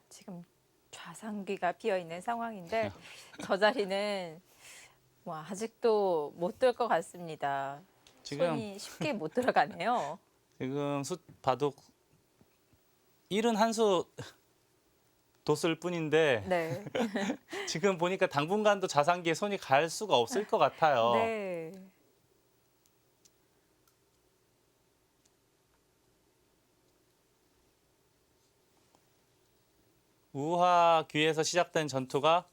지금 좌상귀가 비어 있는 상황인데 저 자리는 와, 아직도 못 들 것 같습니다. 지금 손이 쉽게 못 들어가네요. 지금 바둑 1은 한 수 뒀을 뿐인데 네. 지금 보니까 당분간도 좌상기에 손이 갈 수가 없을 것 같아요. 네. 우하귀에서 시작된 전투가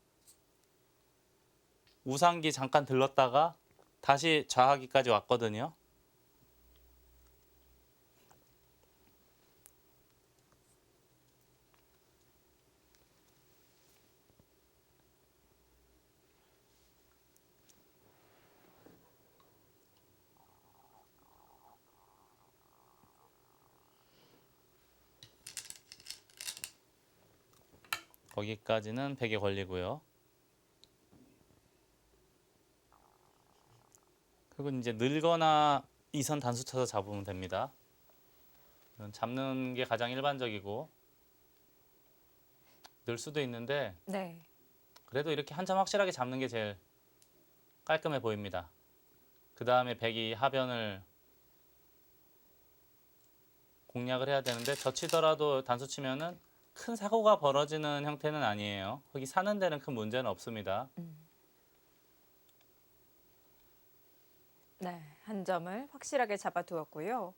우상기 잠깐 들렀다가 다시 좌하기까지 왔거든요. 거기까지는 100에 걸리고요. 그리고 이제 늘거나 2선 단수 쳐서 잡으면 됩니다. 이건 잡는 게 가장 일반적이고 늘 수도 있는데 네. 그래도 이렇게 한 점 확실하게 잡는 게 제일 깔끔해 보입니다. 그 다음에 백이 하변을 공략을 해야 되는데 젖히더라도 단수 치면은 큰 사고가 벌어지는 형태는 아니에요. 흙이 사는 데는 큰 문제는 없습니다. 네. 한 점을 확실하게 잡아두었고요.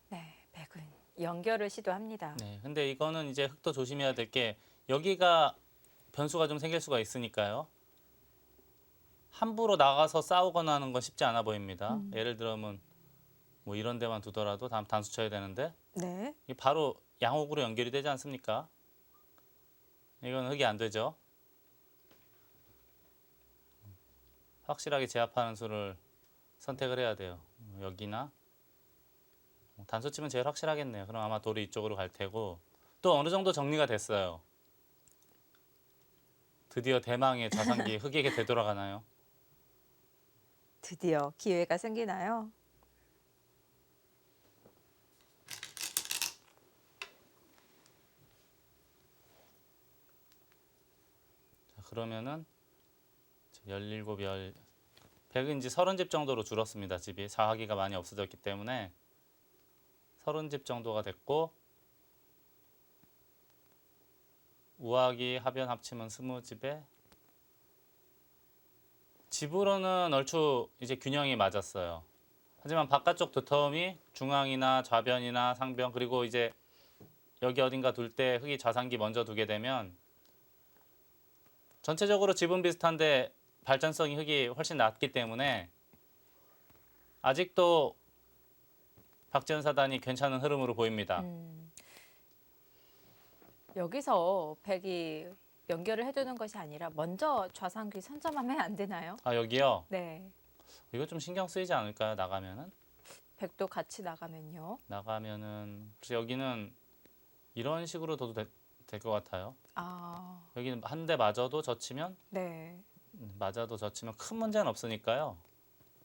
네. 백은 연결을 시도합니다. 네, 근데 이거는 이제 흙도 조심해야 될 게 여기가 변수가 좀 생길 수가 있으니까요. 함부로 나가서 싸우거나 하는 건 쉽지 않아 보입니다. 예를 들면 뭐 이런 데만 두더라도 다음 단수 쳐야 되는데 네. 이게 바로 양옥으로 연결이 되지 않습니까? 이건 흙이 안 되죠. 확실하게 제압하는 수를 선택을 해야 돼요. 여기나 단수 치면 제일 확실하겠네요. 그럼 아마 돌이 이쪽으로 갈 테고 또 어느 정도 정리가 됐어요. 드디어 대망의 좌상기 흙에게 되돌아가나요? 드디어 기회가 생기나요? 자, 그러면은 17, 100은 이제 30집 정도로 줄었습니다. 집이 좌하기가 많이 없어졌기 때문에 30집 정도가 됐고 우하기 하변 합치면 20집에 집으로는 얼추 이제 균형이 맞았어요. 하지만 바깥쪽 두터움이 중앙이나 좌변이나 상변 그리고 이제 여기 어딘가 둘 때 흙이 좌상기 먼저 두게 되면 전체적으로 집은 비슷한데 발전성이 흙이 훨씬 낮기 때문에 아직도 박지원 사단이 괜찮은 흐름으로 보입니다. 여기서 백이 연결을 해두는 것이 아니라 먼저 좌상귀 선점하면 안 되나요? 아 여기요? 네. 이거 좀 신경 쓰이지 않을까요? 나가면은? 백도 같이 나가면요. 그래서 여기는 이런 식으로 둬도 될 것 같아요. 아, 여기는 한 대 맞아도 젖히면 네. 큰 문제는 없으니까요.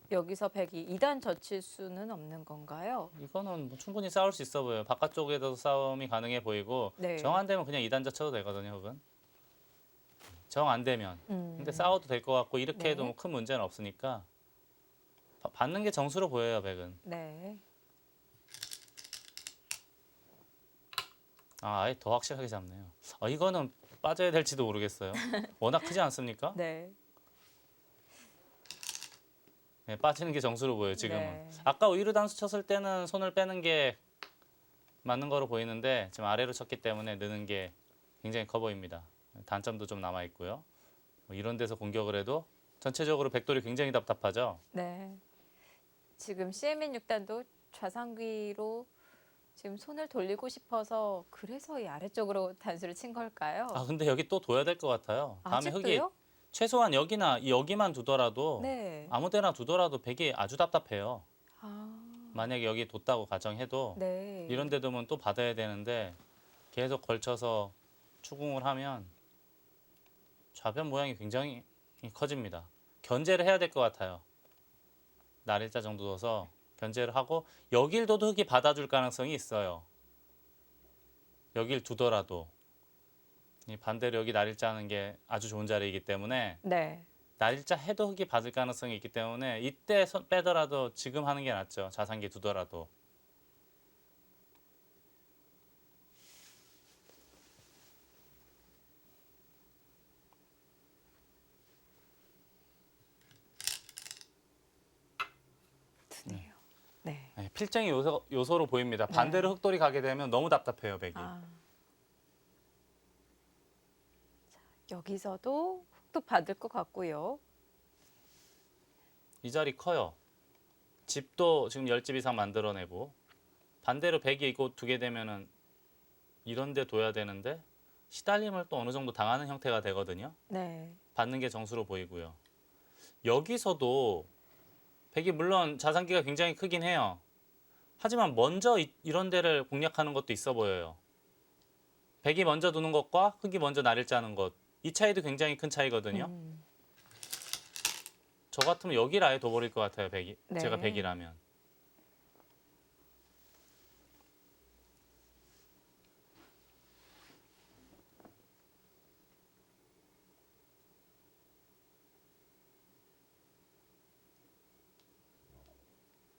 여기서 백이 2단 젖힐 수는 없는 건가요? 이거는 뭐 충분히 싸울 수 있어 보여요. 바깥쪽에도 싸움이 가능해 보이고 네. 정한되면 그냥 2단 젖혀도 되거든요. 혹은 정 안 되면. 근데 싸워도 될 것 같고 이렇게 해도 네. 뭐 큰 문제는 없으니까 받는 게 정수로 보여요, 백은. 네. 아예 더 확실하게 잡네요. 이거는 빠져야 될지도 모르겠어요. 워낙 크지 않습니까? 네. 네, 빠지는 게 정수로 보여요, 지금은. 네. 아까 위로 단수 쳤을 때는 손을 빼는 게 맞는 거로 보이는데 지금 아래로 쳤기 때문에 느는 게 굉장히 커 보입니다. 단점도 좀 남아 있고요. 뭐 이런 데서 공격을 해도 전체적으로 백돌이 굉장히 답답하죠. 네. 지금 CMN 6단도 좌상귀로 지금 손을 돌리고 싶어서 그래서 이 아래쪽으로 단수를 친 걸까요? 근데 여기 또 둬야 될 것 같아요. 다음에 흙이 아직도요? 최소한 여기나 여기만 두더라도 네. 아무데나 두더라도 백이 아주 답답해요. 아, 만약에 여기 뒀다고 가정해도 네. 이런 데 두면 또 받아야 되는데 계속 걸쳐서 추궁을 하면 좌변 모양이 굉장히 커집니다. 견제를 해야 될 것 같아요. 날일자 정도 둬서 견제를 하고 여길 둬도 흙이 받아줄 가능성이 있어요. 여길 두더라도 반대로 여기 날일자 하는 게 아주 좋은 자리이기 때문에 네. 날일자 해도 흙이 받을 가능성이 있기 때문에 이때 손 빼더라도 지금 하는 게 낫죠. 좌상기 두더라도. 드네요. 네. 네, 필정이 요소로 보입니다. 반대로 흙돌이 가게 되면 너무 답답해요, 백이. 아. 자, 여기서도 흙도 받을 것 같고요. 이 자리 커요. 집도 지금 10집 이상 만들어내고 반대로 백이 이거 두게 되면은 이런 데 둬야 되는데 시달림을 또 어느 정도 당하는 형태가 되거든요. 네. 받는 게 정수로 보이고요. 여기서도 백이 물론 자산기가 굉장히 크긴 해요. 하지만 먼저 이런 데를 공략하는 것도 있어 보여요. 백이 먼저 두는 것과 흙이 먼저 날을 짜는 것. 이 차이도 굉장히 큰 차이거든요. 저 같으면 여기를 아예 둬버릴 것 같아요. 백이. 네. 제가 백이라면.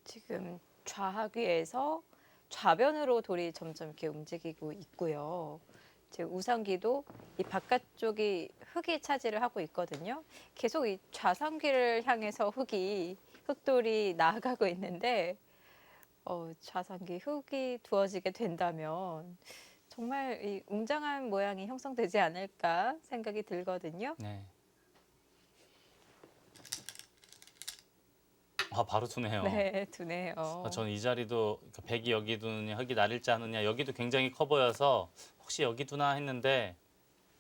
지금 좌하귀에서 좌변으로 돌이 점점 이렇게 움직이고 있고요. 지금 우상귀도 이 바깥쪽이 흙이 차지를 하고 있거든요. 계속 이 좌상귀를 향해서 흙돌이 나아가고 있는데 좌상귀 흙이 두어지게 된다면 정말 이 웅장한 모양이 형성되지 않을까 생각이 들거든요. 네. 바로 두네요. 네, 두네요. 저는 이 자리도 백이 여기 두느냐 흙이 날일자 하느냐 여기도 굉장히 커 보여서 혹시 여기 두나 했는데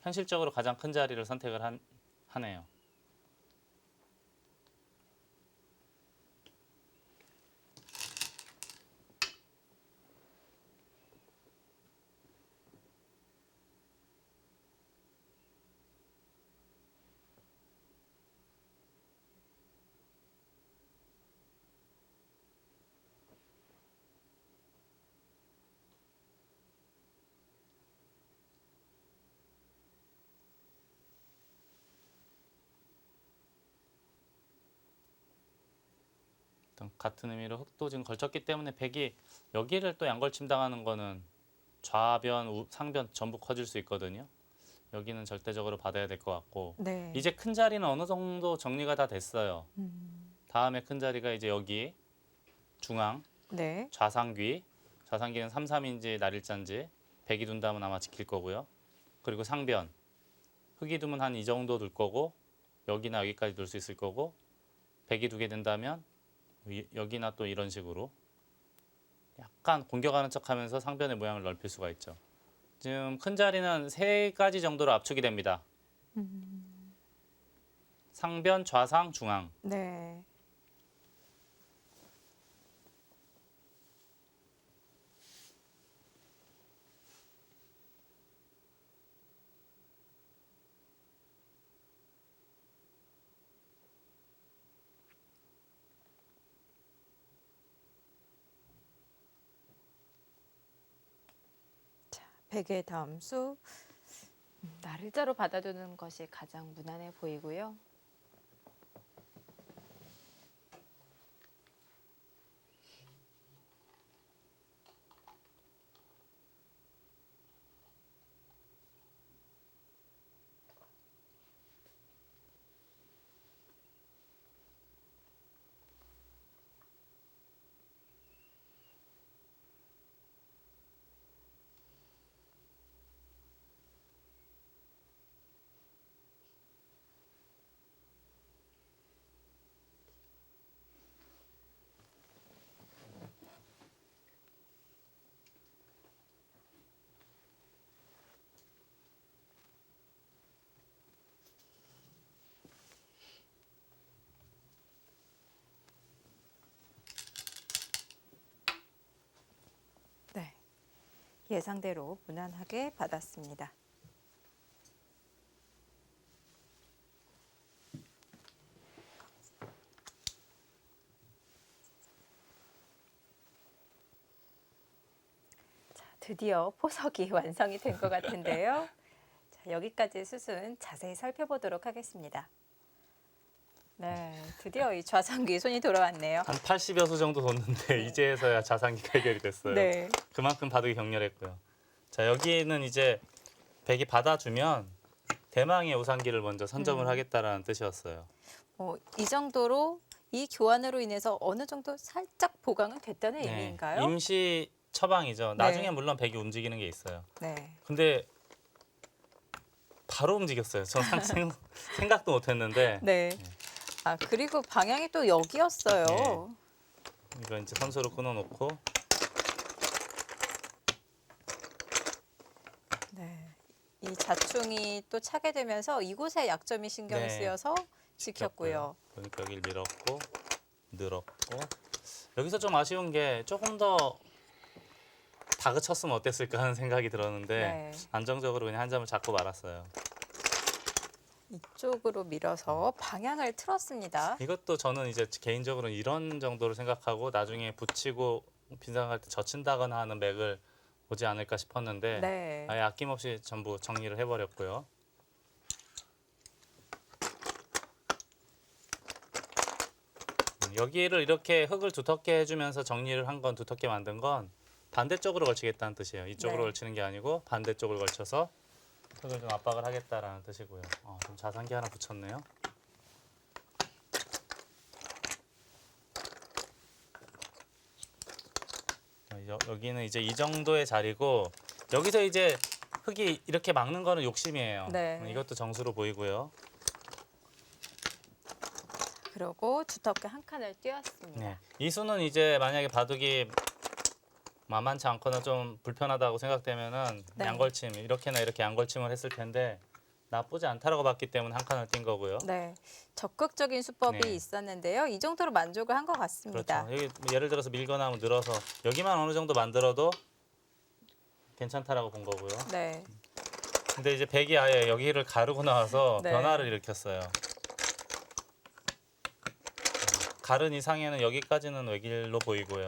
현실적으로 가장 큰 자리를 선택을 하네요. 같은 의미로 흙도 지금 걸쳤기 때문에 백이 여기를 또 양걸침 당하는 거는 좌변, 상변 전부 커질 수 있거든요. 여기는 절대적으로 받아야 될 것 같고 네. 이제 큰 자리는 어느 정도 정리가 다 됐어요. 다음에 큰 자리가 이제 여기 중앙, 네. 좌상귀는 3, 3인지 날일자인지 백이 둔다면 아마 지킬 거고요. 그리고 상변, 흙이 두면 한 이 정도 둘 거고 여기나 여기까지 둘 수 있을 거고 백이 두게 된다면 여기나 또 이런 식으로 약간 공격하는 척하면서 상변의 모양을 넓힐 수가 있죠. 지금 큰 자리는 3가지 정도로 압축이 됩니다. 상변, 좌상, 중앙. 네. 자, 백의 다음 수 날일자로 받아두는 것이 가장 무난해 보이고요. 네, 예상대로 무난하게 받았습니다. 자, 드디어 포석이 완성이 된 것 같은데요. 자, 여기까지 수순 자세히 살펴보도록 하겠습니다. 네, 드디어 이 좌상귀 손이 돌아왔네요. 한 80여 수 정도 뒀는데 이제서야 자상기가 해결이 됐어요. 네, 그만큼 바둑이 격렬했고요. 자, 여기는 이제 백이 받아주면 대망의 우상기를 먼저 선점을 하겠다라는 뜻이었어요. 이 정도로 이 교환으로 인해서 어느 정도 살짝 보강은 됐다는 네, 의미인가요? 임시 처방이죠. 네. 나중에 물론 백이 움직이는 게 있어요. 네, 근데 바로 움직였어요. 전 생각도 못했는데 네. 아, 그리고 방향이 또 여기였어요. 네. 이거 이제 선수로 끊어놓고 네. 이 자충이 또 차게 되면서 이곳에 약점이 신경을 네. 쓰여서 지켰고요. 그러니까 여기를 밀었고 늘었고 여기서 좀 아쉬운 게 조금 더 다그쳤으면 어땠을까 하는 생각이 들었는데 네. 안정적으로 그냥 한 점을 잡고 말았어요. 이쪽으로 밀어서 방향을 틀었습니다. 이것도 저는 이제 개인적으로 이런 정도를 생각하고 나중에 붙이고 빈상할 때 젖힌다거나 하는 맥을 오지 않을까 싶었는데 네. 아예 아낌없이 전부 정리를 해버렸고요. 여기를 이렇게 흙을 두텁게 해주면서 정리를 한 건 두텁게 만든 건 반대쪽으로 걸치겠다는 뜻이에요. 이쪽으로 네. 걸치는 게 아니고 반대쪽을 걸쳐서 흙을 좀 압박을 하겠다라는 뜻이고요. 좀 자상기 하나 붙였네요. 여기는 이제 이 정도의 자리고 여기서 이제 흙이 이렇게 막는 거는 욕심이에요. 네. 이것도 정수로 보이고요. 그리고 두텁게 한 칸을 띄웠습니다. 네. 이 수는 이제 만약에 바둑이 만만치 않거나 좀 불편하다고 생각되면은 네. 양걸침 이렇게나 이렇게 양걸침을 했을 텐데 나쁘지 않다라고 봤기 때문에 한 칸을 띈 거고요. 네, 적극적인 수법이 네. 있었는데요. 이 정도로 만족을 한 것 같습니다. 그렇죠. 여기 예를 들어서 밀거나 하면 늘어서 여기만 어느 정도 만들어도 괜찮다라고 본 거고요. 네, 근데 이제 백이 아예 여기를 가르고 나와서 네. 변화를 일으켰어요. 가른 이상에는 여기까지는 외길로 보이고요.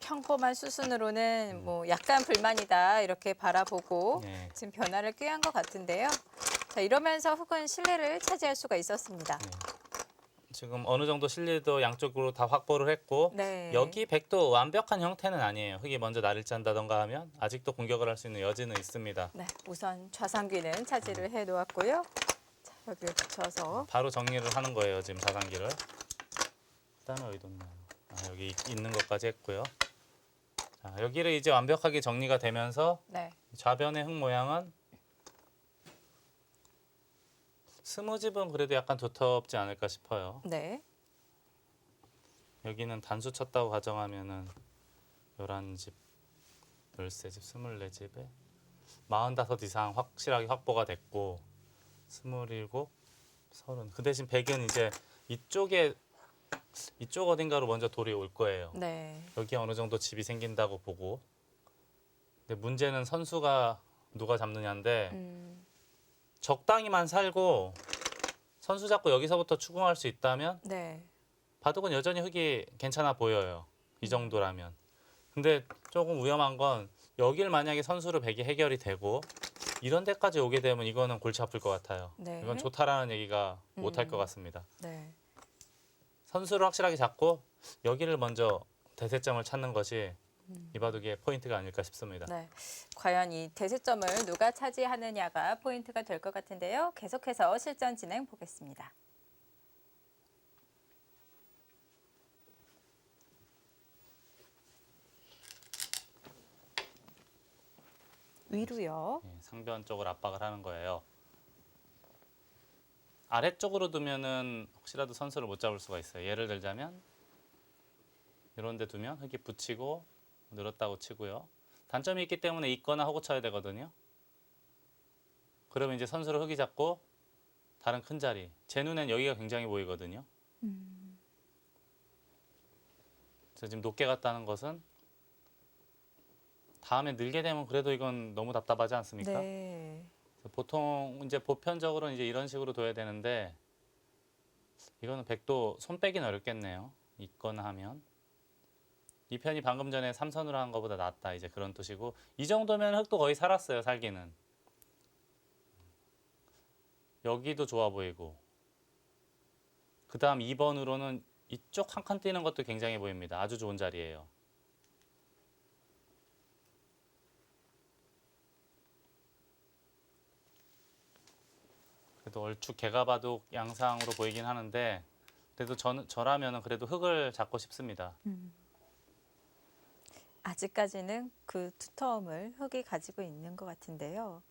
평범한 수순으로는 뭐 약간 불만이다 이렇게 바라보고 네. 지금 변화를 꾀한 것 같은데요. 자, 이러면서 훅은 신뢰를 차지할 수가 있었습니다. 지금 어느 정도 실리도 양쪽으로 다 확보를 했고 네. 여기 백도 완벽한 형태는 아니에요. 흙이 먼저 나를 짠다던가 하면 아직도 공격을 할 수 있는 여지는 있습니다. 네, 우선 좌상귀는 차지를 해 놓았고요. 자, 여기를 붙여서 바로 정리를 하는 거예요. 지금 자상기를. 일단은 어디 뒀나요? 여기 있는 것까지 했고요. 자, 여기를 이제 완벽하게 정리가 되면서 네, 좌변의 흙 모양은 스무집은 그래도 약간 두텁지 않을까 싶어요. 네, 여기는 단수 쳤다고 가정하면은 11집, 13집, 24집에 45 이상 확실하게 확보가 됐고 27, 30. 그 대신 백은 이제 이쪽 어딘가로 먼저 돌이 올 거예요. 네, 여기 어느 정도 집이 생긴다고 보고. 근데 문제는 선수가 누가 잡느냐인데 적당히만 살고 선수 잡고 여기서부터 추궁할 수 있다면 네, 바둑은 여전히 흙이 괜찮아 보여요. 이 정도라면. 근데 조금 위험한 건 여길 만약에 선수로 백이 해결이 되고 이런 데까지 오게 되면 이거는 골치 아플 것 같아요. 네. 이건 좋다라는 얘기가 못할 것 음. 같습니다. 네. 선수를 확실하게 잡고 여기를 먼저 대세점을 찾는 것이 이 바둑의 포인트가 아닐까 싶습니다. 네. 과연 이 대세점을 누가 차지하느냐가 포인트가 될 것 같은데요. 계속해서 실전 진행 보겠습니다. 위로요. 예, 상변 쪽을 압박을 하는 거예요. 아래쪽으로 두면은 혹시라도 선수를 못 잡을 수가 있어요. 예를 들자면 이런 데 두면 흙이 붙이고 늘었다고 치고요. 단점이 있기 때문에 있거나 하고 쳐야 되거든요. 그러면 이제 선수를 흙이 잡고 다른 큰 자리. 제 눈엔 여기가 굉장히 보이거든요. 그래서 지금 높게 갔다는 것은 다음에 늘게 되면 그래도 이건 너무 답답하지 않습니까? 네. 보통 이제 보편적으로는 이제 이런 식으로 둬야 되는데 이거는 백도 손 빼기는 어렵겠네요. 있거나 하면 이 편이 방금 전에 삼선으로 한 것보다 낫다 이제 그런 뜻이고 이 정도면 흙도 거의 살았어요. 살기는 여기도 좋아 보이고 그 다음 2번으로는 이쪽 한 칸 뛰는 것도 굉장히 보입니다. 아주 좋은 자리예요. 그래도 얼추 개가바둑 양상으로 보이긴 하는데 그래도 저라면은 그래도 흙을 잡고 싶습니다. 아직까지는 그 두터움을 흙이 가지고 있는 것 같은데요.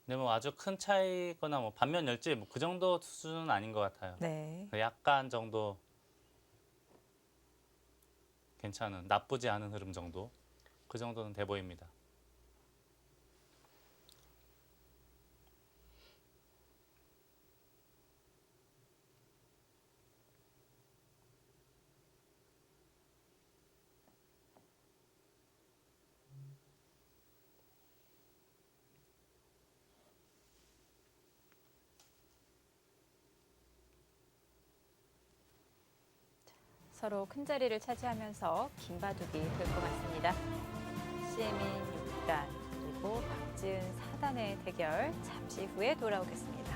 근데 뭐 아주 큰 차이거나 뭐 반면 열지 뭐 그 정도 수준은 아닌 것 같아요. 네. 약간 정도 괜찮은 나쁘지 않은 흐름 정도 그 정도는 돼 보입니다. 서로 큰 자리를 차지하면서 긴 바둑이 될 것 같습니다. 시에민 6단 그리고 박지은 4단의 대결 잠시 후에 돌아오겠습니다.